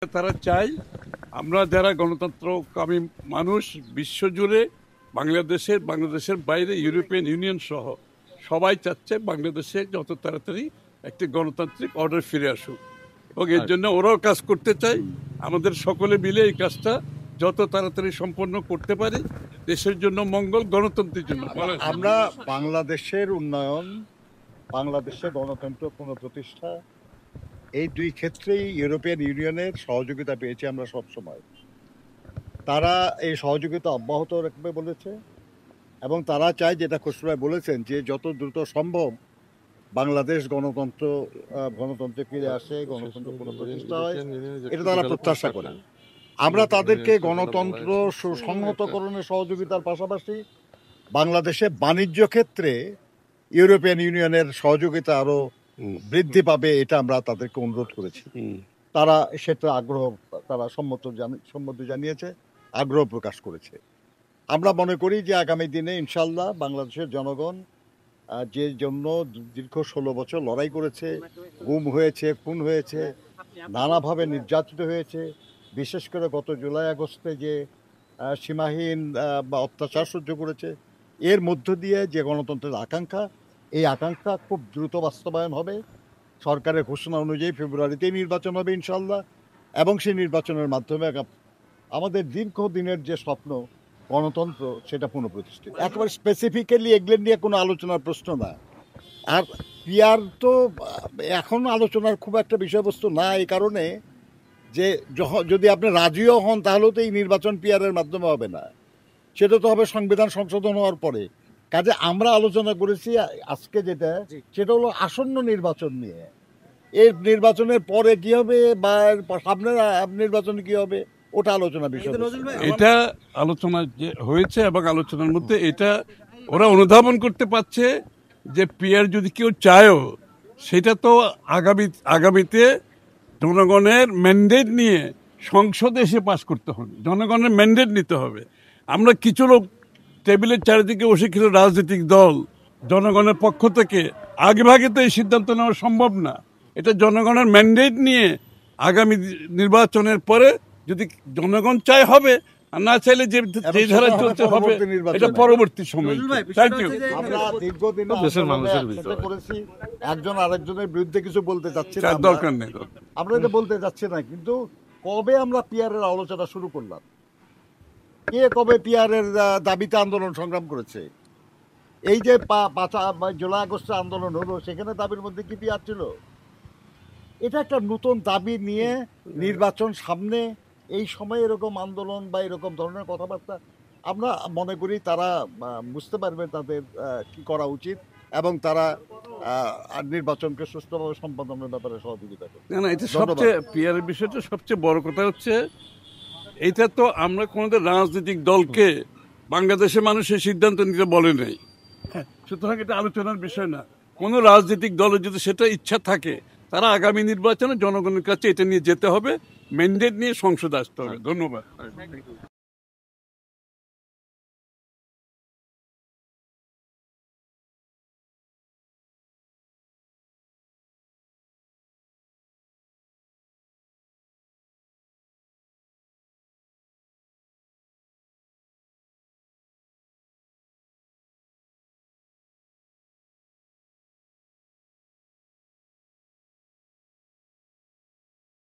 তারা চাই আমরা যারা গণতন্ত্রকামী মানুষ বিশ্বজুড়ে বাংলাদেশের বাইরে ইউরোপিয়ান ইউনিয়ন সহ সবাই চাচ্ছে বাংলাদেশে যত তাড়াতাড়ি একটি গণতান্ত্রিক অর্ডার ফিরে আসুক এবং এর জন্য ওরাও কাজ করতে চাই। আমাদের সকলে মিলে এই কাজটা যত তাড়াতাড়ি সম্পন্ন করতে পারি দেশের জন্য মঙ্গল, গণতন্ত্রের জন্য। আমরা বাংলাদেশের উন্নয়ন, বাংলাদেশের গণতন্ত্র পুনঃপ্রতিষ্ঠা, এই দুই ক্ষেত্রেই ইউরোপিয়ান ইউনিয়নের সহযোগিতা পেয়েছি আমরা সবসময়। তারা এই সহযোগিতা অব্যাহত রাখবে বলেছে এবং তারা চায়, যেটা খসরু বলেছেন, যে যত দ্রুত সম্ভব বাংলাদেশ গণতন্ত্রে ফিরে আসে, গণতন্ত্র পুনঃপ্রতিষ্ঠা হয়, এটা তারা প্রত্যাশা করে। আমরা তাদেরকে গণতন্ত্র সুসংহতকরণের সহযোগিতার পাশাপাশি বাংলাদেশে বাণিজ্য ক্ষেত্রে ইউরোপিয়ান ইউনিয়নের সহযোগিতা আরো বৃদ্ধি পাবে, এটা আমরা তাদেরকে অনুরোধ করেছি। তারা সেটা তারা সম্মতি জানিয়েছে, আগ্রহ প্রকাশ করেছে। আমরা মনে করি যে আগামী দিনে ইনশাল্লাহ বাংলাদেশের জনগণ যে জন্য দীর্ঘ 16 বছর লড়াই করেছে, গুম হয়েছে, খুন হয়েছে, নানাভাবে নির্যাতিত হয়েছে, বিশেষ করে গত জুলাই আগস্টে যে সীমাহীন বা অত্যাচার সহ্য করেছে, এর মধ্য দিয়ে যে গণতন্ত্রের আকাঙ্ক্ষা, এই আকাঙ্ক্ষা খুব দ্রুত বাস্তবায়ন হবে। সরকারের ঘোষণা অনুযায়ী ফেব্রুয়ারিতেই নির্বাচন হবে ইনশাল্লাহ, এবং সেই নির্বাচনের মাধ্যমে আমাদের দীর্ঘদিনের যে স্বপ্ন গণতন্ত্র, সেটা পুনঃপ্রতিষ্ঠিত। একেবারে স্পেসিফিক্যালি এগুলো নিয়ে কোনো আলোচনার প্রশ্ন না। আর পিআর তো এখন আলোচনার খুব একটা বিষয়বস্তু না, এই কারণে যে যদি আপনি রাজিও হন তাহলেও তো এই নির্বাচন পিআরের মাধ্যমে হবে না, সেটা তো হবে সংবিধান সংশোধন হওয়ার পরে। কাজে আমরা আলোচনা করেছি আজকে সেটা হলো আসন্ন নির্বাচন নিয়ে। এই নির্বাচনের পরে কি হবে বা সামনের নির্বাচনে কি হবে, ওটা আলোচনা বিষয়। এটা আলোচনা যে হয়েছে এবং আলোচনার মধ্যে এটা ওরা অনুধাবন করতে পারছে যে পিআর যদি কেউ চায়ও, সেটা তো আগামীতে জনগণের ম্যান্ডেট নিয়ে সংসদে এসে পাস করতে হবে, জনগণের ম্যান্ডেট নিতে হবে। আমরা কিছু লোক টেবিলের চারিদিকে বসে কিছু রাজনৈতিক দল জনগণের পক্ষ থেকে আগেভাগে তো এই সিদ্ধান্ত নেওয়া সম্ভব না। এটা জনগণের ম্যান্ডেট নিয়ে আগামী নির্বাচনের পরে যদি জনগণ চায় হবে, আর না চাইলে যে ধারা চলতে হবে এটা পরবর্তী সময়। আমরা দীর্ঘদিন করেছি, একজন আরেকজনের বিরুদ্ধে কিছু বলতে চাচ্ছি না, দরকার নেই, আমরা এটা বলতে চাচ্ছি না। কিন্তু কবে আমরা পিআরের আলোচনা শুরু করলাম, কে কবে পিআরের দাবিতে আন্দোলন সংগ্রাম করেছে? এই যে 5 জুলাই আগস্টে আন্দোলন হলো, সেখানে দাবির মধ্যে কি পিআর ছিল? এটা একটা নতুন দাবি নিয়ে নির্বাচন সামনে, এই সময় এরকম আন্দোলন বা এরকম ধরনের কথাবার্তা, আমরা মনে করি তারা বুঝতে পারবে তাদের কি করা উচিত, এবং তারা নির্বাচনকে সুষ্ঠুভাবে সম্পাদনের ব্যাপারে সহযোগিতা করবে। না, এটা সবচেয়ে পিআরের বিষয়টা সবচেয়ে বড় কথা হচ্ছে, এটা তো আমরা কোনোদিন রাজনৈতিক দলকে বাংলাদেশের মানুষের সিদ্ধান্ত নিতে বলে নেই। সুতরাং এটা আলোচনার বিষয় না। কোনো রাজনৈতিক দলের যদি সেটা ইচ্ছা থাকে, তারা আগামী নির্বাচনে জনগণের কাছে এটা নিয়ে যেতে হবে, ম্যান্ডেট নিয়ে সংসদে আসতে হবে। ধন্যবাদ।